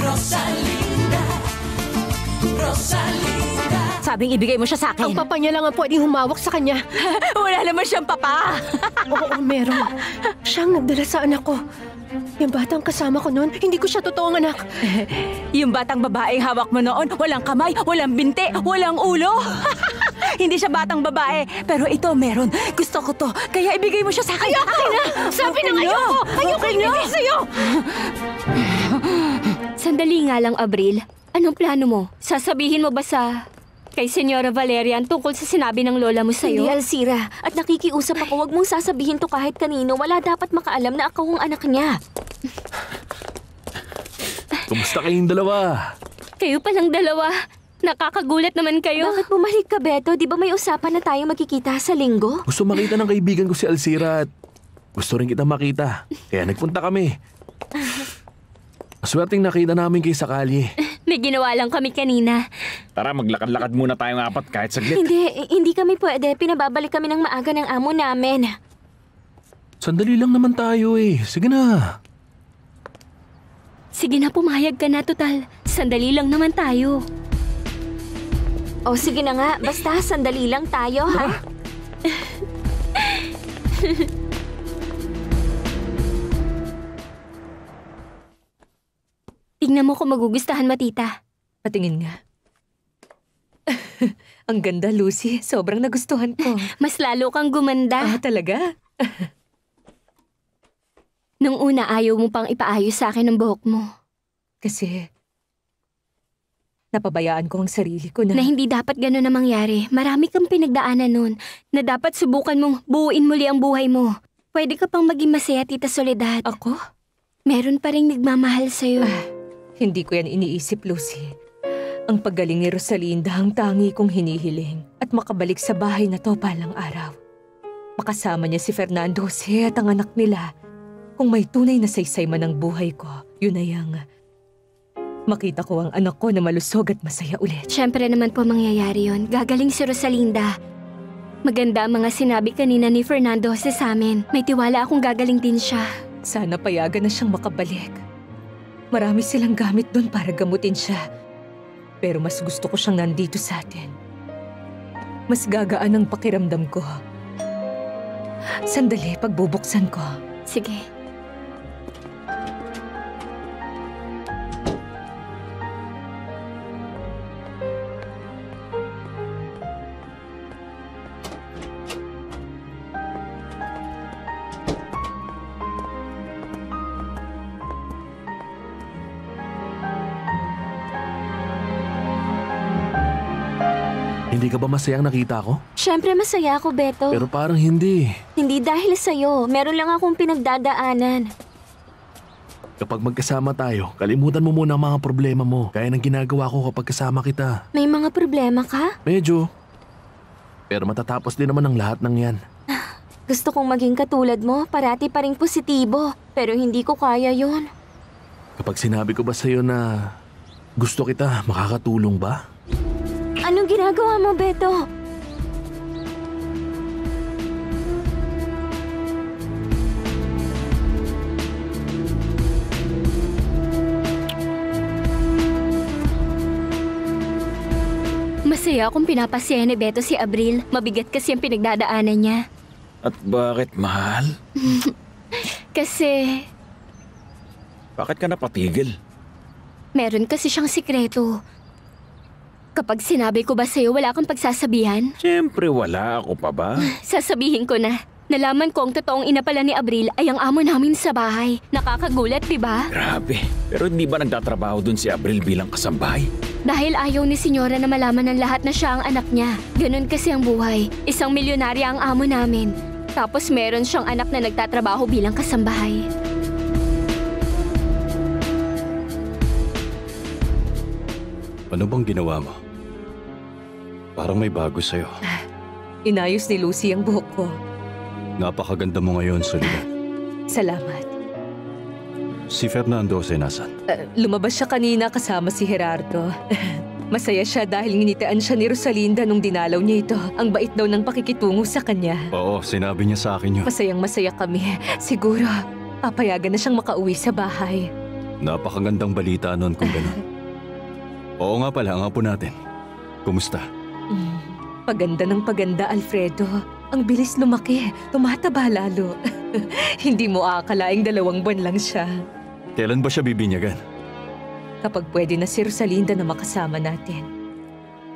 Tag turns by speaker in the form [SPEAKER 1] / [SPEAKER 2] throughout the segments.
[SPEAKER 1] Rosalinda, Rosalinda.
[SPEAKER 2] Sabing ibigay mo siya sa akin.
[SPEAKER 3] Ang papa niya lang ang pwedeng humawak sa kanya.
[SPEAKER 2] Wala naman siyang papa.
[SPEAKER 3] Oo, meron. Siyang nagdala sa anak ko. Yung batang kasama ko noon, hindi ko siya totoong anak.
[SPEAKER 2] Yung batang babaeng hawak mo noon, walang kamay, walang binti, walang ulo. Hindi siya batang babae, pero ito meron. Gusto ko to, kaya ibigay mo siya sa akin. Akin na!
[SPEAKER 3] Sabi na ayoko! Ayoko ibigay sa'yo!
[SPEAKER 4] Sandali nga lang, Abril. Anong plano mo? Sasabihin mo ba kay Senyora Valeria ang tungkol sa sinabi ng lola mo sa'yo?
[SPEAKER 5] Hindi, Alzira. At nakikiusap ako, wag mong sasabihin to kahit kanino. Wala dapat makaalam na ako ang anak niya.
[SPEAKER 6] Kumusta kayong dalawa?
[SPEAKER 4] Kayo palang dalawa. Nakakagulat naman kayo.
[SPEAKER 5] Bakit bumalik ka, Beto? Di ba may usapan na tayo magkikita sa linggo?
[SPEAKER 6] Gusto makita ng kaibigan ko si Alzira at gusto rin kita makita. Kaya nagpunta kami. Maswerteng nakita namin kayo sa kalye.
[SPEAKER 4] May ginawa lang kami kanina.
[SPEAKER 7] Tara, maglakad-lakad muna tayong apat kahit saglit.
[SPEAKER 5] Hindi kami pwede. Pinababalik kami ng maaga ng amo namin.
[SPEAKER 6] Sandali lang naman tayo eh. Sige na.
[SPEAKER 4] Sige na, pumayag ka na, total. Sandali lang naman tayo.
[SPEAKER 5] O sige na nga, basta sandali lang tayo, ha?
[SPEAKER 4] Tingnan mo kung magugustahan mo, tita.
[SPEAKER 3] Patingin nga. Ang ganda, Lucy. Sobrang nagustuhan ko.
[SPEAKER 4] Mas lalo kang gumanda.
[SPEAKER 3] Ah, talaga?
[SPEAKER 4] Nung una, ayaw mo pang ipaayos sa akin ang buhok mo.
[SPEAKER 3] Kasi napabayaan ko ang sarili ko na...
[SPEAKER 4] Na hindi dapat gano'n na mangyari. Marami kang pinagdaanan nun. Na dapat subukan mong buuin muli ang buhay mo. Pwede ka pang maging masaya, Tita Soledad.
[SPEAKER 3] Ako?
[SPEAKER 4] Meron pa rin nagmamahal sa'yo.
[SPEAKER 3] Hindi ko yan iniisip, Lucy. Ang paggaling ni Rosalinda ang tangi kong hinihiling at makabalik sa bahay na to palang araw. Makasama niya si Fernando Jose at ang anak nila. Kung may tunay na saysay man ang buhay ko, yun ay ang makita ko ang anak ko na malusog at masaya ulit.
[SPEAKER 4] Siyempre naman po mangyayari yun. Gagaling si Rosalinda. Maganda ang mga sinabi kanina ni Fernando Jose sa amin. May tiwala akong gagaling din siya.
[SPEAKER 3] Sana payagan na siyang makabalik. Marami silang gamit doon para gamutin siya. Pero mas gusto ko siyang nandito sa atin. Mas gagaan ang pakiramdam ko. Sandali, pagbubuksan ko.
[SPEAKER 4] Sige.
[SPEAKER 6] Hindi ka ba masayang nakita ko?
[SPEAKER 5] Siyempre masaya ako, Beto.
[SPEAKER 6] Pero parang hindi.
[SPEAKER 5] Hindi dahil sa'yo. Meron lang akong pinagdadaanan.
[SPEAKER 6] Kapag magkasama tayo, kalimutan mo muna ang mga problema mo. Kaya ng ginagawa ko kapag kasama kita.
[SPEAKER 5] May mga problema ka?
[SPEAKER 6] Medyo. Pero matatapos din naman ang lahat ng yan.
[SPEAKER 5] Gusto kong maging katulad mo, parati pa ring positibo. Pero hindi ko kaya yon.
[SPEAKER 6] Kapag sinabi ko ba sa'yo na gusto kita, makakatulong ba?
[SPEAKER 5] Anong ginagawa mo, Beto?
[SPEAKER 4] Masaya akong pinapasaya ni Beto si Abril. Mabigat kasi ang pinagdadaanan niya.
[SPEAKER 7] At bakit, mahal?
[SPEAKER 4] Kasi
[SPEAKER 7] Bakit ka napatigil?
[SPEAKER 4] meron kasi siyang sikreto. Kapag sinabi ko ba sa'yo, wala kang pagsasabihan?
[SPEAKER 7] Siyempre wala. Ako pa ba?
[SPEAKER 4] Sasabihin ko na. Nalaman ko ang totoong ina pala ni Abril ay ang amo namin sa bahay. Nakakagulat, di ba?
[SPEAKER 7] Grabe. Pero hindi ba nagtatrabaho dun si Abril bilang kasambahay?
[SPEAKER 4] Dahil ayaw ni Senyora na malaman ng lahat na siya ang anak niya. Ganun kasi ang buhay. Isang milyonarya ang amo namin. Tapos meron siyang anak na nagtatrabaho bilang kasambahay.
[SPEAKER 8] Ano bang ginawa mo? Parang may bago sa'yo.
[SPEAKER 3] Inayos ni Lucy ang buhok ko.
[SPEAKER 8] Napakaganda mo ngayon, Soledad.
[SPEAKER 3] Salamat.
[SPEAKER 8] Si Fernando Jose nasan?
[SPEAKER 3] Lumabas siya kanina kasama si Gerardo. Masaya siya dahil nginitian siya ni Rosalinda nung dinalaw niya ito. Ang bait daw ng pakikitungo sa kanya.
[SPEAKER 8] Oo, sinabi niya sa akin yun.
[SPEAKER 3] Masayang masaya kami. Siguro, papayagan na siyang makauwi sa bahay.
[SPEAKER 8] Napakagandang balita nun kung ganun. Oo nga pala, ang apo natin. Kumusta?
[SPEAKER 3] Paganda ng paganda, Alfredo. Ang bilis lumaki. Tumataba lalo. Hindi mo aakalaing 2 buwan lang siya.
[SPEAKER 8] Kailan ba siya bibinyagan?
[SPEAKER 3] Kapag pwede na si Rosalinda na makasama natin.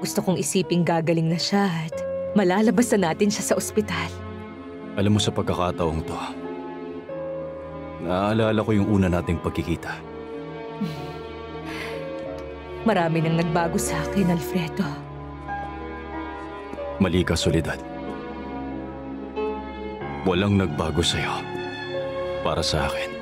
[SPEAKER 3] Gusto kong isiping gagaling na siya at malalabas na natin siya sa ospital.
[SPEAKER 8] Alam mo, sa pagkakataong to, naaalala ko yung una nating pagkikita.
[SPEAKER 3] Marami nang nagbago sa akin, Alfredo.
[SPEAKER 8] Mali ka, Soledad. Walang nagbago sa'yo. Para sa akin.